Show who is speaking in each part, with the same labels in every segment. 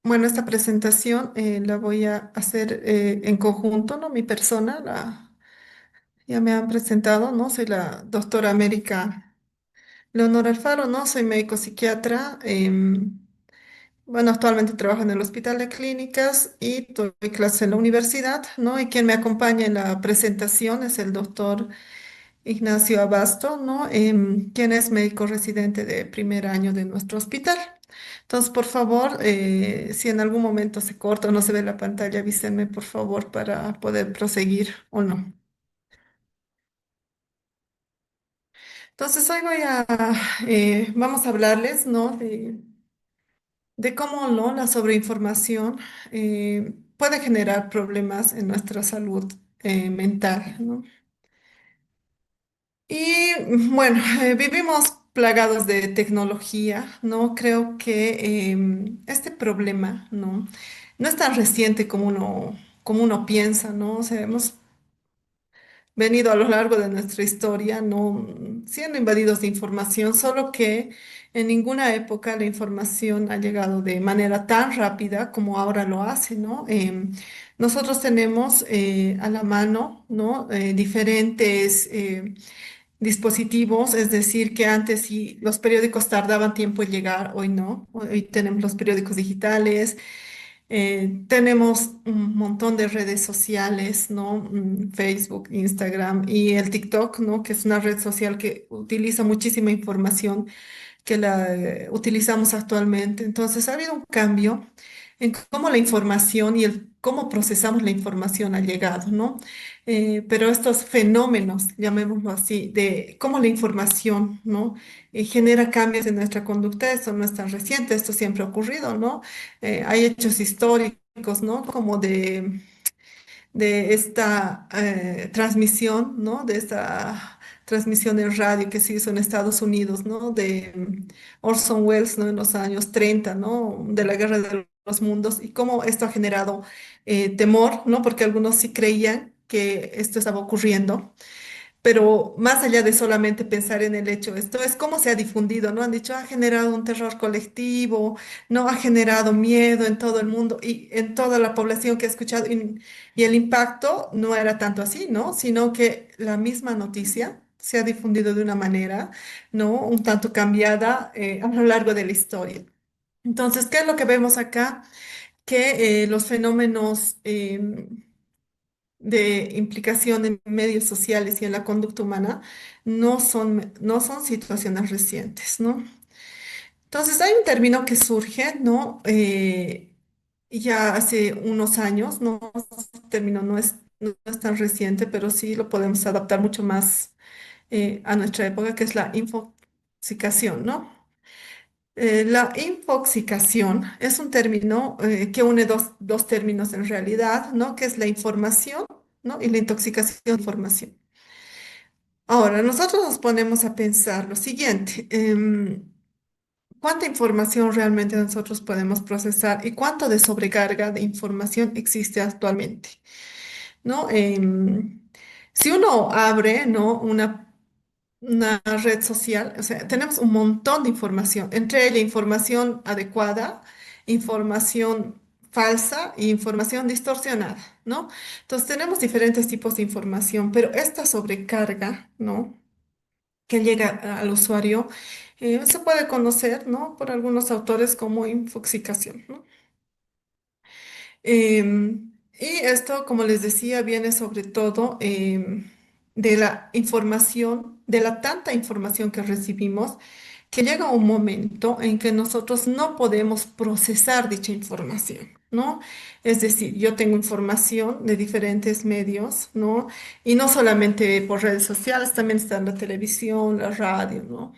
Speaker 1: Bueno, esta presentación la voy a hacer en conjunto, ¿no? Mi persona, ya me han presentado, ¿no? Soy la doctora América Leonor Alfaro, ¿no? Soy médico psiquiatra. Bueno, actualmente trabajo en el Hospital de Clínicas y doy clases en la universidad, ¿no? Y quien me acompaña en la presentación es el doctor Ignacio Abasto, ¿no? Quien es médico residente de primer año de nuestro hospital. Entonces, por favor, si en algún momento se corta o no se ve la pantalla, avísenme, por favor, para poder proseguir o no. Entonces, hoy vamos a hablarles, ¿no? De cómo, ¿no? La sobreinformación puede generar problemas en nuestra salud mental, ¿no? Y bueno, vivimos plagados de tecnología, ¿no? Creo que este problema, ¿no? No es tan reciente como uno piensa, ¿no? O sea, hemos venido a lo largo de nuestra historia, ¿no? Siendo invadidos de información, solo que en ninguna época la información ha llegado de manera tan rápida como ahora lo hace, ¿no? Nosotros tenemos a la mano, ¿no? Diferentes dispositivos, es decir, que antes sí los periódicos tardaban tiempo en llegar, hoy no. Hoy tenemos los periódicos digitales, tenemos un montón de redes sociales, ¿no? Facebook, Instagram y el TikTok, ¿no? Que es una red social que utiliza muchísima información que la utilizamos actualmente. Entonces, ha habido un cambio en cómo la información y el cómo procesamos la información ha llegado, ¿no? Pero estos fenómenos, llamémoslo así, de cómo la información, ¿no? Genera cambios en nuestra conducta, esto no es tan reciente, esto siempre ha ocurrido, ¿no? Hay hechos históricos, ¿no? Como de esta transmisión, ¿no? De esta transmisión en radio que se hizo en Estados Unidos, ¿no? De Orson Welles, ¿no? En los años 30, ¿no? De la Guerra de los Mundos y cómo esto ha generado temor, ¿no? Porque algunos sí creían que esto estaba ocurriendo. Pero más allá de solamente pensar en el hecho, esto es cómo se ha difundido, ¿no? Han dicho, ha generado un terror colectivo, no ha generado miedo en todo el mundo y en toda la población que ha escuchado. Y el impacto no era tanto así, ¿no? Sino que la misma noticia se ha difundido de una manera, ¿no? Un tanto cambiada a lo largo de la historia. Entonces, ¿qué es lo que vemos acá? Que los fenómenos de implicación en medios sociales y en la conducta humana no son situaciones recientes, ¿no? Entonces, hay un término que surge, ¿no? Ya hace unos años, ¿no? Este término no es tan reciente, pero sí lo podemos adaptar mucho más a nuestra época, que es la infoxicación, ¿no? La infoxicación es un término que une dos términos en realidad, ¿no? Que es la información, ¿no? Y la intoxicación de información. Ahora, nosotros nos ponemos a pensar lo siguiente, ¿cuánta información realmente nosotros podemos procesar y cuánto de sobrecarga de información existe actualmente? ¿No? Si uno abre, ¿no? una red social, o sea, tenemos un montón de información, entre ella información adecuada, información falsa e información distorsionada, ¿no? Entonces tenemos diferentes tipos de información, pero esta sobrecarga, ¿no? Que llega al usuario, se puede conocer, ¿no? Por algunos autores como infoxicación, ¿no? Y esto, como les decía, viene sobre todo de la información, de la tanta información que recibimos, que llega un momento en que nosotros no podemos procesar dicha información, ¿no? Es decir, yo tengo información de diferentes medios, ¿no? Y no solamente por redes sociales, también está la televisión, la radio, ¿no?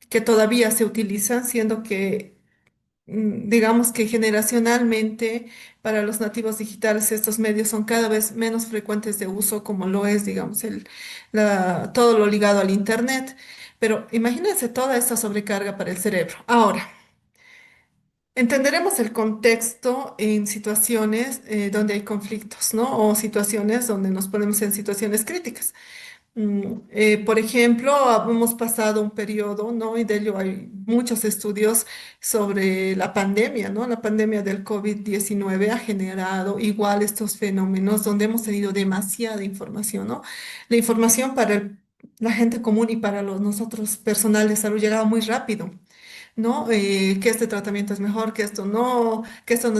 Speaker 1: Que todavía se utilizan, siendo que digamos que generacionalmente para los nativos digitales estos medios son cada vez menos frecuentes de uso como lo es, digamos, todo lo ligado al Internet. Pero imagínense toda esta sobrecarga para el cerebro. Ahora, entenderemos el contexto en situaciones donde hay conflictos, ¿no? O situaciones donde nos ponemos en situaciones críticas. Por ejemplo, hemos pasado un periodo, ¿no? Y de ello hay muchos estudios sobre la pandemia, ¿no? La pandemia del COVID-19 ha generado igual estos fenómenos donde hemos tenido demasiada información, ¿no? La información para la gente común y para nosotros personal de salud llegaba muy rápido. ¿No? Que este tratamiento es mejor, que esto no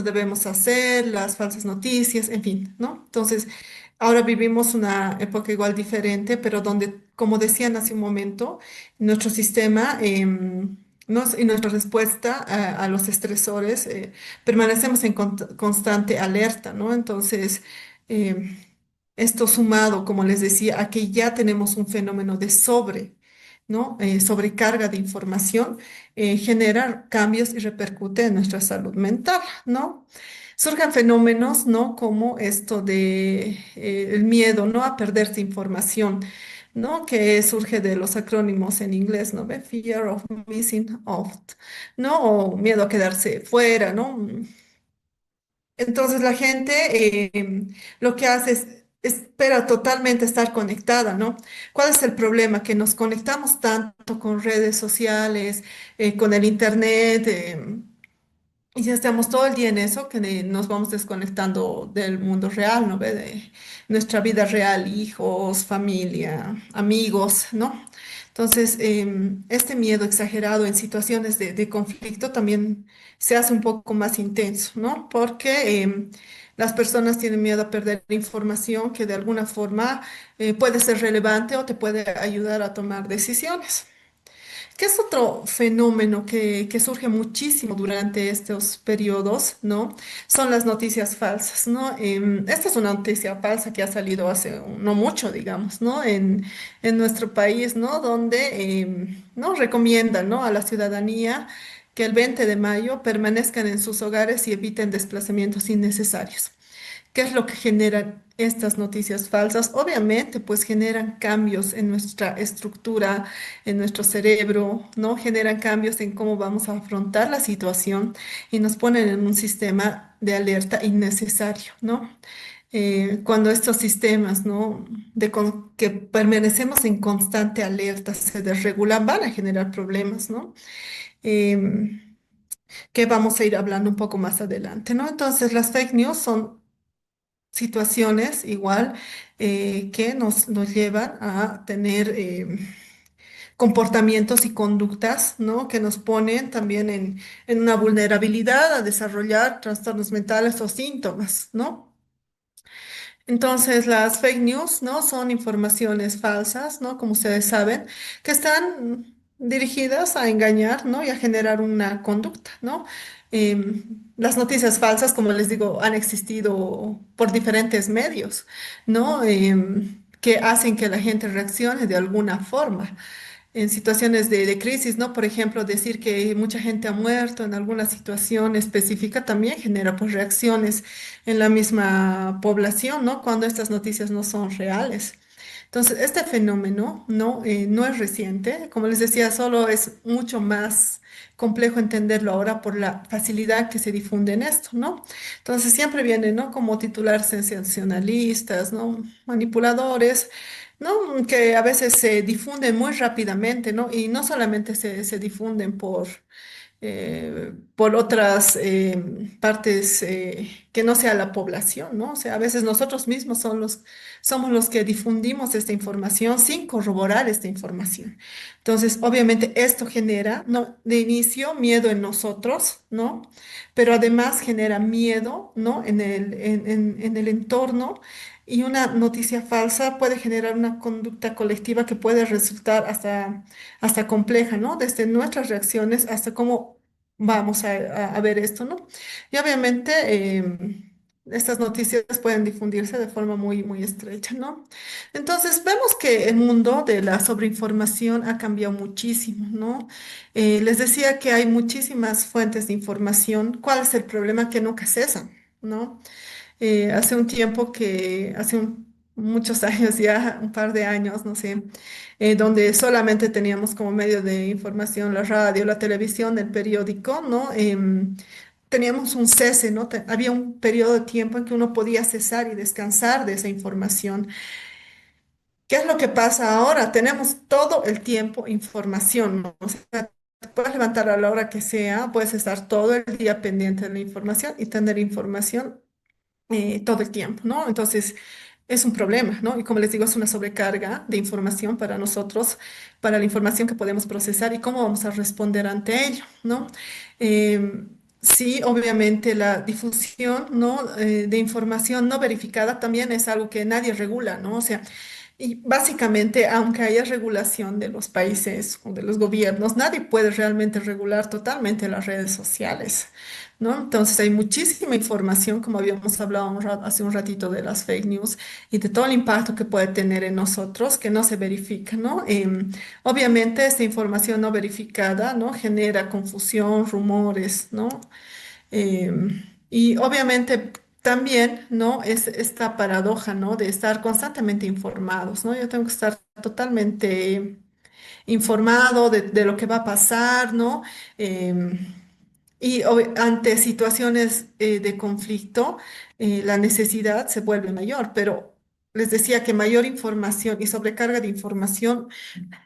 Speaker 1: debemos hacer, las falsas noticias, en fin, ¿no? Entonces, ahora vivimos una época igual diferente, pero donde, como decían hace un momento, nuestro sistema y nuestra respuesta a los estresores, permanecemos en constante alerta, ¿no? Entonces, em, esto sumado, como les decía, a que ya tenemos un fenómeno de ¿no? Sobrecarga de información, genera cambios y repercute en nuestra salud mental, ¿no? Surgen fenómenos, ¿no? Como esto de el miedo, ¿no? A perderse información, ¿no? Que surge de los acrónimos en inglés, ¿no? ¿Ve? Fear of missing out, ¿no? O miedo a quedarse fuera, ¿no? Entonces la gente lo que hace es espera totalmente estar conectada, ¿no? ¿Cuál es el problema? Que nos conectamos tanto con redes sociales, con el internet, y ya estamos todo el día en eso, que nos vamos desconectando del mundo real, ¿no? ¿Ve? De nuestra vida real, hijos, familia, amigos, ¿no? Entonces, este miedo exagerado en situaciones de conflicto también se hace un poco más intenso, ¿no? Porque las personas tienen miedo a perder información que de alguna forma puede ser relevante o te puede ayudar a tomar decisiones. ¿Qué es otro fenómeno que surge muchísimo durante estos periodos, ¿no? Son las noticias falsas, ¿no? Esta es una noticia falsa que ha salido hace no mucho, digamos, ¿no? En nuestro país, ¿no? Donde, ¿no? Recomiendan, ¿no? A la ciudadanía que el 20 de mayo permanezcan en sus hogares y eviten desplazamientos innecesarios. ¿Qué es lo que generan estas noticias falsas? Obviamente, pues generan cambios en nuestra estructura, en nuestro cerebro, ¿no? Generan cambios en cómo vamos a afrontar la situación y nos ponen en un sistema de alerta innecesario, ¿no? Cuando estos sistemas, ¿no? Que permanecemos en constante alerta se desregulan, van a generar problemas, ¿no? Em, que vamos a ir hablando un poco más adelante, ¿no? Entonces, las fake news son situaciones igual que nos llevan a tener comportamientos y conductas, ¿no? Que nos ponen también en una vulnerabilidad a desarrollar trastornos mentales o síntomas, ¿no? Entonces, las fake news, ¿no? Son informaciones falsas, ¿no? Como ustedes saben, que están dirigidas a engañar, ¿no? Y a generar una conducta, ¿no? Las noticias falsas, como les digo, han existido por diferentes medios, ¿no? Que hacen que la gente reaccione de alguna forma en situaciones de crisis, ¿no? Por ejemplo, decir que mucha gente ha muerto en alguna situación específica también genera pues reacciones en la misma población, ¿no? Cuando estas noticias no son reales. Entonces, este fenómeno no es reciente, como les decía, solo es mucho más complejo entenderlo ahora por la facilidad que se difunde en esto, ¿no? Entonces, siempre viene, ¿no? Como titular sensacionalistas, ¿no? Manipuladores, ¿no? Que a veces se difunden muy rápidamente, ¿no? Y no solamente se difunden por otras partes que no sea la población, ¿no? O sea, a veces nosotros mismos somos los que difundimos esta información sin corroborar esta información. Entonces, obviamente esto genera, ¿no? De inicio, miedo en nosotros, ¿no? Pero además genera miedo, ¿no? En el entorno. Y una noticia falsa puede generar una conducta colectiva que puede resultar hasta compleja, ¿no? Desde nuestras reacciones hasta cómo vamos a ver esto, ¿no? Y obviamente estas noticias pueden difundirse de forma muy estrecha, ¿no? Entonces vemos que el mundo de la sobreinformación ha cambiado muchísimo, ¿no? Les decía que hay muchísimas fuentes de información. ¿Cuál es el problema? Que nunca cesan, ¿no? Hace un tiempo muchos años ya, un par de años, no sé, donde solamente teníamos como medio de información la radio, la televisión, el periódico, ¿no? Teníamos un cese, ¿no? Había un periodo de tiempo en que uno podía cesar y descansar de esa información. ¿Qué es lo que pasa ahora? Tenemos todo el tiempo información, ¿no? O sea, te puedes levantar a la hora que sea, puedes estar todo el día pendiente de la información y tener información todo el tiempo, ¿no? Entonces, es un problema, ¿no? Y como les digo, es una sobrecarga de información para nosotros, para la información que podemos procesar y cómo vamos a responder ante ello, ¿no? Sí, obviamente la difusión, ¿no? De información no verificada también es algo que nadie regula, ¿no? O sea, y básicamente, aunque haya regulación de los países o de los gobiernos, nadie puede realmente regular totalmente las redes sociales, ¿no? Entonces hay muchísima información, como habíamos hablado hace un ratito de las fake news y de todo el impacto que puede tener en nosotros que no se verifica, ¿no? Obviamente esta información no verificada, ¿no? Genera confusión, rumores, ¿no? Y obviamente también, ¿no? Es esta paradoja, ¿no? De estar constantemente informados, ¿no? Yo tengo que estar totalmente informado de lo que va a pasar, ¿no? Em, y ante situaciones de conflicto, la necesidad se vuelve mayor, pero les decía que mayor información y sobrecarga de información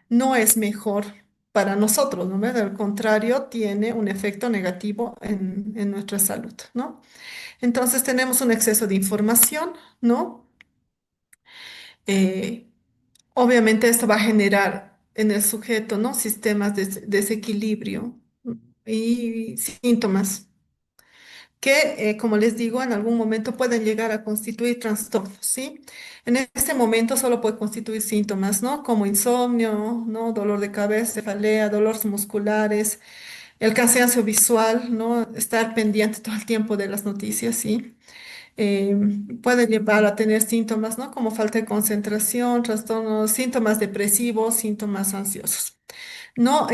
Speaker 1: no es mejor para nosotros, ¿no? ¿Verdad? Al contrario, tiene un efecto negativo en nuestra salud, ¿no? Entonces tenemos un exceso de información, ¿no? Eh, Obviamente esto va a generar en el sujeto, ¿no? Sistemas de desequilibrio y síntomas que, como les digo, en algún momento pueden llegar a constituir trastornos, ¿sí? En este momento solo puede constituir síntomas, ¿no? Como insomnio, ¿no? Dolor de cabeza, cefalea, dolores musculares, el cansancio visual, ¿no? Estar pendiente todo el tiempo de las noticias, ¿sí? eh, Puede llevar a tener síntomas, ¿no? Como falta de concentración, trastornos, síntomas depresivos, síntomas ansiosos, ¿no?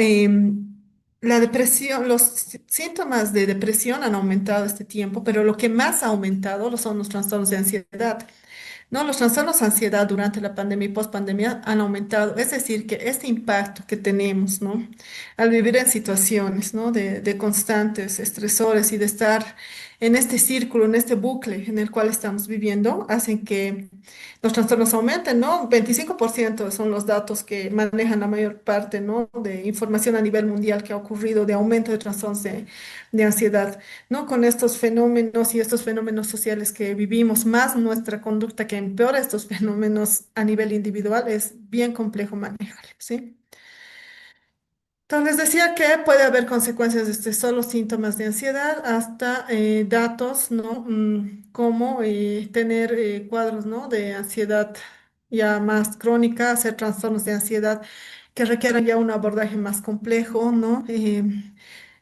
Speaker 1: La depresión, los síntomas de depresión han aumentado este tiempo, pero lo que más ha aumentado son los trastornos de ansiedad. No, los trastornos de ansiedad durante la pandemia y pospandemia han aumentado. Es decir, que este impacto que tenemos, ¿no? Al vivir en situaciones, ¿no? De constantes estresores y de estar en este círculo, en este bucle en el cual estamos viviendo, hacen que los trastornos aumenten, ¿no? 25% son los datos que manejan la mayor parte, ¿no? De información a nivel mundial que ha ocurrido de aumento de trastornos de ansiedad. ¿No? Con estos fenómenos y estos fenómenos sociales que vivimos, más nuestra conducta que empeora estos fenómenos a nivel individual, es bien complejo manejar, ¿sí? Entonces decía que puede haber consecuencias desde solo síntomas de ansiedad hasta datos, ¿no? Como tener cuadros, ¿no? De ansiedad ya más crónica, hacer trastornos de ansiedad que requieran ya un abordaje más complejo, ¿no?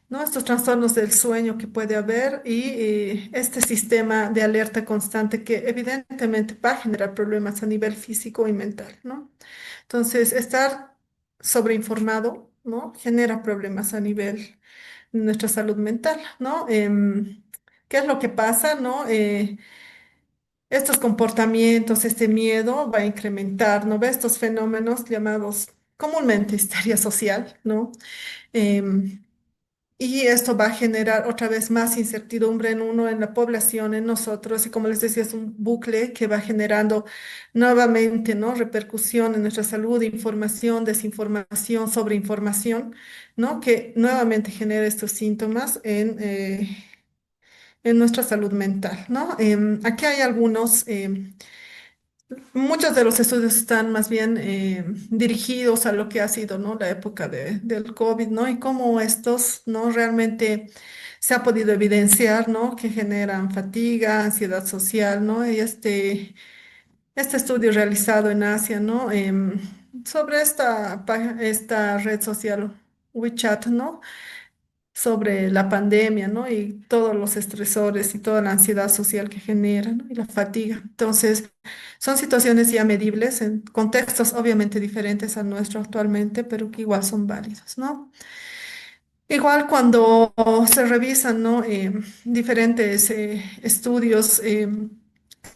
Speaker 1: ¿No? Estos trastornos del sueño que puede haber y este sistema de alerta constante que evidentemente va a generar problemas a nivel físico y mental, ¿no? Entonces, estar sobreinformado, ¿no? Genera problemas a nivel de nuestra salud mental, ¿no? ¿Qué es lo que pasa, no? Estos comportamientos, este miedo va a incrementar, ¿no? Ve estos fenómenos llamados comúnmente histeria social, ¿no? Em, y esto va a generar otra vez más incertidumbre en uno, en la población, en nosotros. Y como les decía, es un bucle que va generando nuevamente, ¿no? Repercusión en nuestra salud, información, desinformación, sobreinformación, ¿no? Que nuevamente genera estos síntomas en nuestra salud mental, ¿no? Aquí hay algunos. Muchos de los estudios están más bien dirigidos a lo que ha sido, ¿no? La época del COVID, ¿no? Y cómo estos, ¿no? Realmente se ha podido evidenciar, ¿no? Que generan fatiga, ansiedad social, ¿no? Y este estudio realizado en Asia, ¿no? Sobre esta red social WeChat, ¿no? Sobre la pandemia, ¿no? Y todos los estresores y toda la ansiedad social que genera, ¿no? Y la fatiga. Entonces, son situaciones ya medibles en contextos obviamente diferentes al nuestro actualmente, pero que igual son válidos, ¿no? Igual cuando se revisan, ¿no? Diferentes estudios,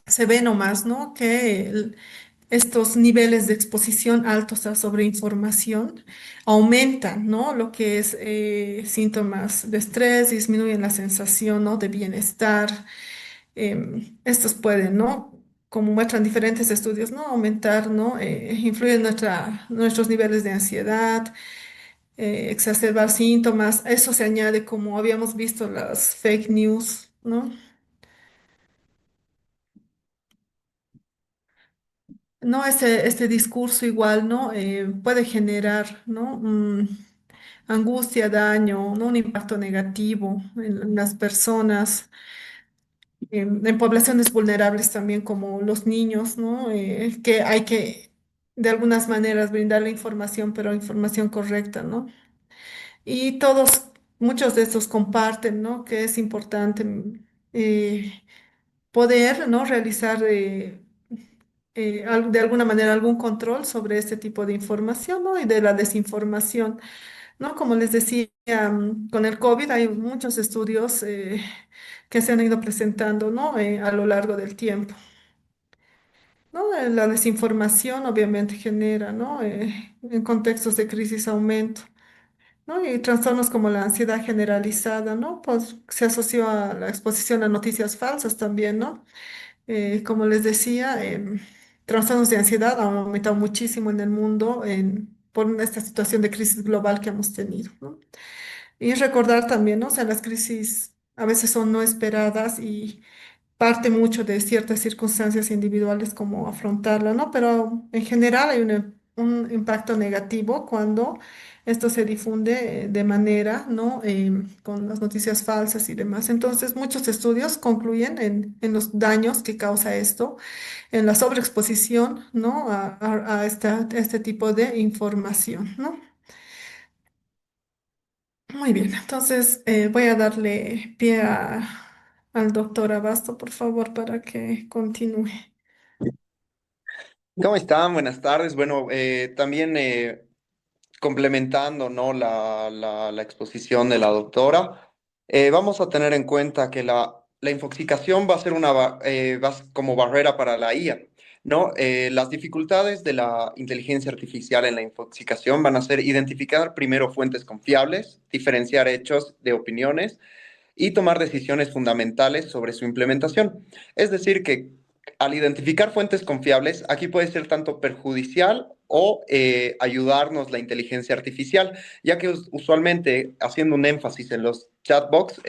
Speaker 1: se ve nomás, ¿no? Que estos niveles de exposición altos a sobreinformación aumentan, ¿no? Lo que es síntomas de estrés, disminuyen la sensación, ¿no? De bienestar. Estos pueden, ¿no? como muestran diferentes estudios, ¿no? Aumentar, ¿no? Influye en nuestros niveles de ansiedad, exacerbar síntomas. A eso se añade, como habíamos visto, las fake news, ¿no? No, este discurso igual, ¿no? Puede generar, ¿no? Angustia, daño, ¿no? Un impacto negativo en las personas, en poblaciones vulnerables también como los niños, ¿no? Que hay que, de algunas maneras, brindarle información, pero información correcta, ¿no? Y muchos de estos comparten, ¿no? Que es importante eh, poder, ¿no? Realizar de alguna manera algún control sobre este tipo de información, ¿no? Y de la desinformación, ¿no? Como les decía, con el COVID hay muchos estudios que se han ido presentando, ¿no? A lo largo del tiempo, ¿no? La desinformación obviamente genera, ¿no? En contextos de crisis aumento, ¿no? Y trastornos como la ansiedad generalizada, ¿no? Pues se asoció a la exposición a noticias falsas también, ¿no? Como les decía, trastornos de ansiedad han aumentado muchísimo en el mundo por esta situación de crisis global que hemos tenido, ¿no? Y recordar también, ¿no? O sea, las crisis a veces son no esperadas y parte mucho de ciertas circunstancias individuales como afrontarla, ¿no? Pero en general hay un impacto negativo cuando esto se difunde de manera, ¿no? Con las noticias falsas y demás. Entonces, muchos estudios concluyen en los daños que causa esto, en la sobreexposición, ¿no? A este tipo de información, ¿no? Muy bien, entonces voy a darle pie al doctor Abasto, por favor, para que continúe.
Speaker 2: ¿Cómo están? Buenas tardes. Bueno, también complementando, ¿no? la exposición de la doctora, vamos a tener en cuenta que la infoxicación va a ser como barrera para la IA, ¿no? Las dificultades de la inteligencia artificial en la infoxicación van a ser identificar primero fuentes confiables, diferenciar hechos de opiniones y tomar decisiones fundamentales sobre su implementación. Es decir, que al identificar fuentes confiables, aquí puede ser tanto perjudicial o ayudarnos la inteligencia artificial, ya que usualmente, haciendo un énfasis en los chatbots,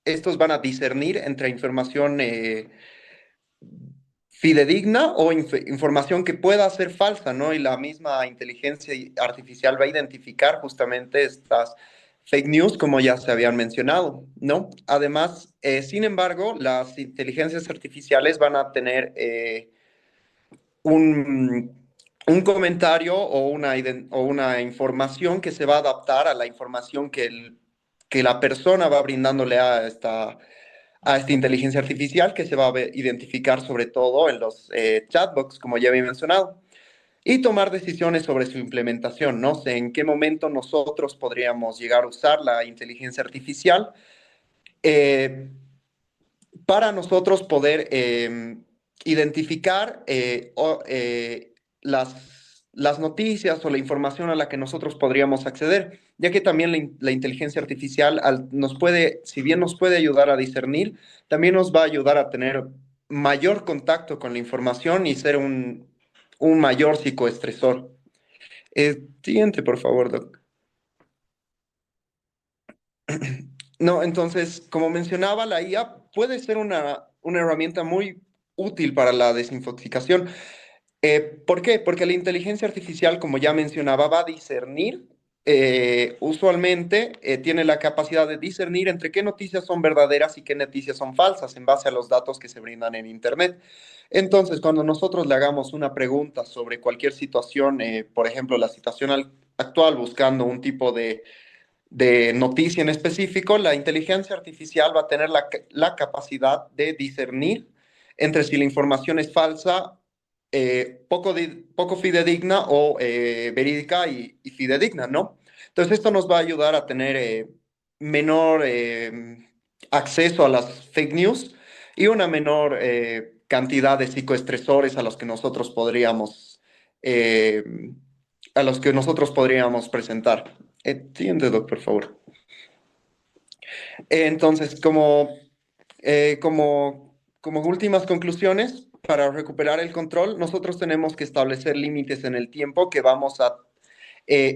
Speaker 2: estos van a discernir entre información fidedigna o información que pueda ser falsa, ¿no? Y la misma inteligencia artificial va a identificar justamente estas fake news, como ya se habían mencionado, ¿no? Además, sin embargo, las inteligencias artificiales van a tener un, un comentario o una información que se va a adaptar a la información que la persona va brindándole a esta inteligencia artificial, que se va a identificar sobre todo en los chatbots, como ya había mencionado, y tomar decisiones sobre su implementación. No sé en qué momento nosotros podríamos llegar a usar la inteligencia artificial eh, para nosotros poder identificar las noticias o la información a la que nosotros podríamos acceder, ya que también la inteligencia artificial nos puede, si bien nos puede ayudar a discernir, también nos va a ayudar a tener mayor contacto con la información y ser un mayor psicoestresor. Siguiente, por favor, Doc. No, entonces, como mencionaba, la IA puede ser una herramienta muy útil para la desintoxicación. ¿Por qué? Porque la inteligencia artificial, como ya mencionaba, va a discernir, usualmente tiene la capacidad de discernir entre qué noticias son verdaderas y qué noticias son falsas en base a los datos que se brindan en Internet. Entonces, cuando nosotros le hagamos una pregunta sobre cualquier situación, por ejemplo, la situación actual, buscando un tipo de noticia en específico, la inteligencia artificial va a tener la capacidad de discernir entre si la información es falsa, poco fidedigna o verídica y fidedigna, ¿no? Entonces esto nos va a ayudar a tener menor acceso a las fake news y una menor cantidad de psicoestresores eh, a los que nosotros podríamos presentar. Siguiente, doc, por favor. Entonces, como como últimas conclusiones, para recuperar el control, nosotros tenemos que establecer límites en el tiempo que vamos a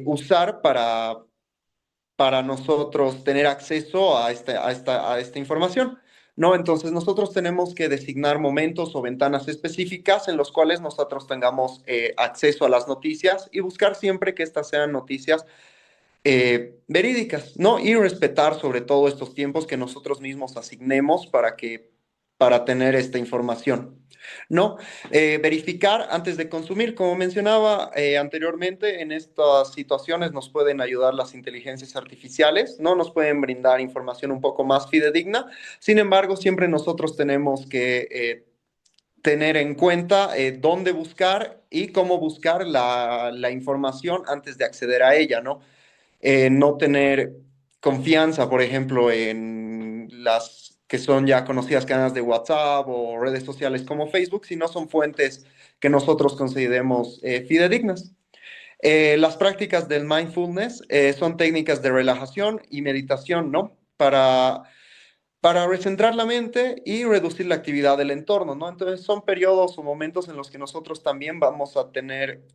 Speaker 2: usar para nosotros tener acceso a esta información. ¿No? Entonces nosotros tenemos que designar momentos o ventanas específicas en los cuales nosotros tengamos acceso a las noticias y buscar siempre que estas sean noticias verídicas, ¿no? Y respetar sobre todo estos tiempos que nosotros mismos asignemos para tener esta información, ¿no? Verificar antes de consumir, como mencionaba anteriormente, en estas situaciones nos pueden ayudar las inteligencias artificiales, ¿no? Nos pueden brindar información un poco más fidedigna. Sin embargo, siempre nosotros tenemos que tener en cuenta dónde buscar y cómo buscar la información antes de acceder a ella, ¿no? No tener confianza, por ejemplo, en las que son ya conocidas cadenas de WhatsApp o redes sociales como Facebook, si no son fuentes que nosotros consideremos fidedignas. Las prácticas del mindfulness son técnicas de relajación y meditación, ¿no? Para recentrar la mente y reducir la actividad del entorno, ¿no? Entonces son periodos o momentos en los que nosotros también vamos a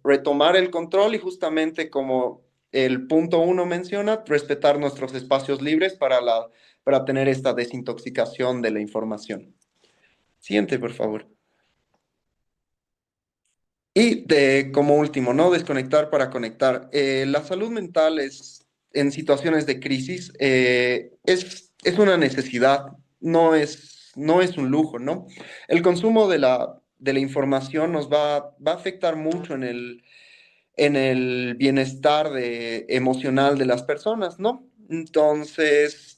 Speaker 2: retomar el control y justamente como el punto uno menciona, respetar nuestros espacios libres para tener esta desintoxicación de la información. Siguiente, por favor. Y como último, ¿no? Desconectar para conectar. La salud mental en situaciones de crisis es una necesidad, no es un lujo, ¿no? El consumo de la información nos va a afectar mucho en el bienestar emocional de las personas, ¿no? Entonces,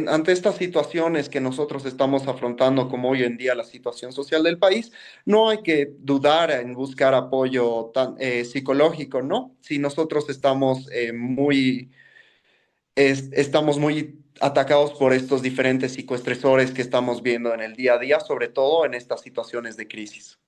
Speaker 2: ante estas situaciones que nosotros estamos afrontando, como hoy en día la situación social del país, no hay que dudar en buscar apoyo psicológico, ¿no? Si nosotros estamos muy atacados por estos diferentes psicoestresores que estamos viendo en el día a día, sobre todo en estas situaciones de crisis.